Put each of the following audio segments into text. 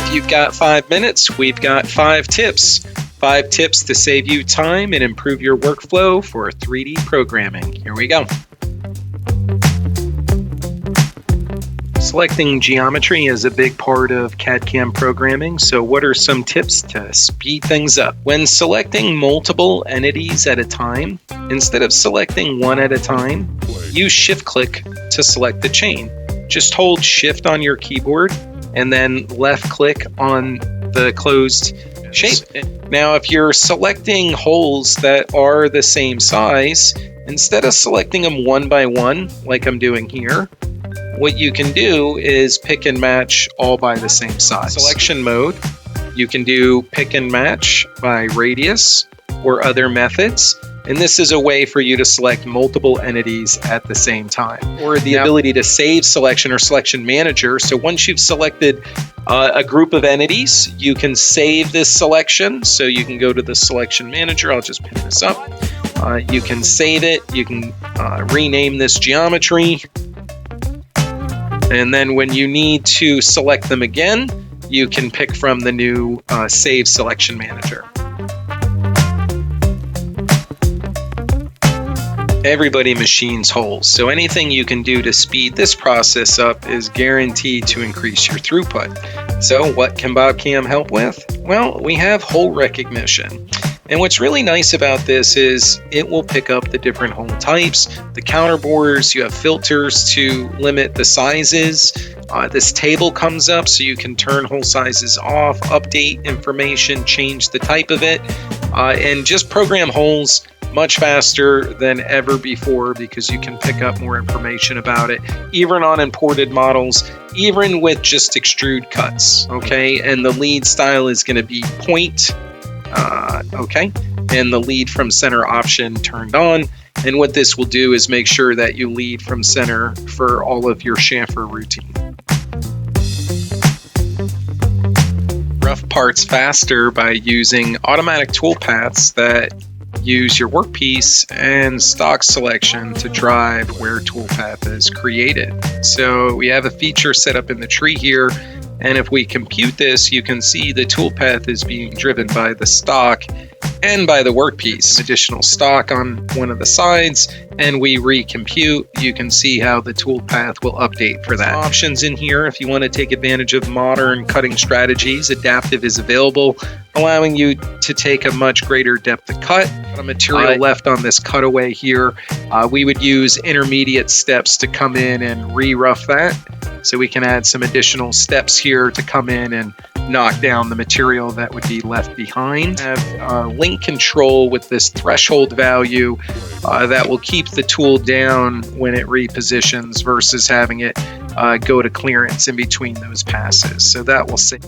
If you've got 5 minutes, we've got 5 tips. 5 tips to save you time and improve your workflow for 3D programming. Here we go. Selecting geometry is a big part of CAD/CAM programming, so what are some tips to speed things up? When selecting multiple entities at a time, instead of selecting one at a time, use shift-click to select the chain. Just hold shift on your keyboard and then left-click on the closed shape. Now, if you're selecting holes that are the same size, instead of selecting them one by one, like I'm doing here, what you can do is pick and match all by the same size. Selection mode, you can do pick and match by radius or other methods. And this is a way for you to select multiple entities at the same time. Or the ability to save selection or selection manager. So once you've selected a group of entities, you can save this selection. So you can go to the selection manager. I'll just pin this up. You can save it. You can rename this geometry. And then when you need to select them again, you can pick from the new Save Selection Manager. Everybody machines holes, so anything you can do to speed this process up is guaranteed to increase your throughput. So what can BobCam help with? Well, we have hole recognition. And what's really nice about this is it will pick up the different hole types, the counter borders, you have filters to limit the sizes. This table comes up so you can turn hole sizes off, update information, change the type of it, and just program holes much faster than ever before because you can pick up more information about it, even on imported models, even with just extrude cuts, okay? And the lead style is going to be point. Okay, and the lead from center option turned on. And what this will do is make sure that you lead from center for all of your chamfer routine. Rough parts faster by using automatic toolpaths that use your workpiece and stock selection to drive where toolpath is created. So we have a feature set up in the tree here. And if we compute this, you can see the toolpath is being driven by the stock and by the workpiece. Additional stock on one of the sides, and we recompute. You can see how the toolpath will update for that. Options in here if you want to take advantage of modern cutting strategies. Adaptive is available, allowing you to take a much greater depth of cut. The material left on this cutaway here, we would use intermediate steps to come in and re-rough that. So we can add some additional steps here to come in and knock down the material that would be left behind. Have link control with this threshold value that will keep the tool down when it repositions versus having it go to clearance in between those passes. So that will save.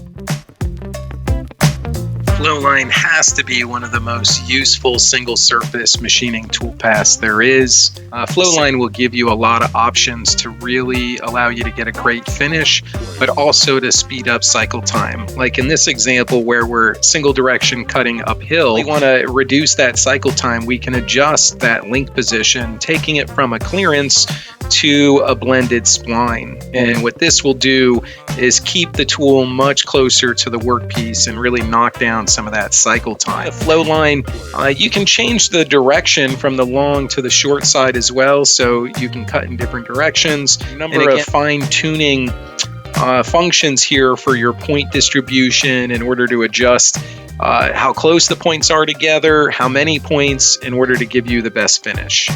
Flowline has to be one of the most useful single surface machining toolpaths there is. Flowline will give you a lot of options to really allow you to get a great finish, but also to speed up cycle time. Like in this example where we're single direction cutting uphill, we want to reduce that cycle time. We can adjust that link position, taking it from a clearance to a blended spline. And what this will do is keep the tool much closer to the workpiece and really knock down some of that cycle time. The flow line, you can change the direction from the long to the short side as well, so you can cut in different directions. A number of fine-tuning functions here for your point distribution in order to adjust how close the points are together, how many points in order to give you the best finish.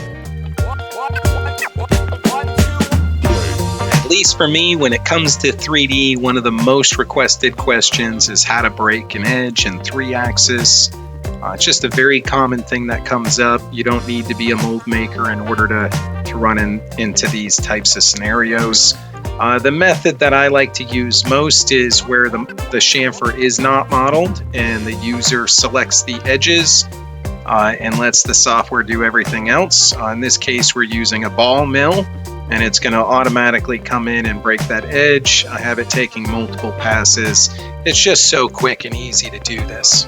At least for me, when it comes to 3D, one of the most requested questions is how to break an edge in 3-axis. It's just a very common thing that comes up. You don't need to be a mold maker in order to run into these types of scenarios. The method that I like to use most is where the chamfer is not modeled and the user selects the edges and lets the software do everything else. In this case, we're using a ball mill, and it's going to automatically come in and break that edge. I have it taking multiple passes. It's just so quick and easy to do this.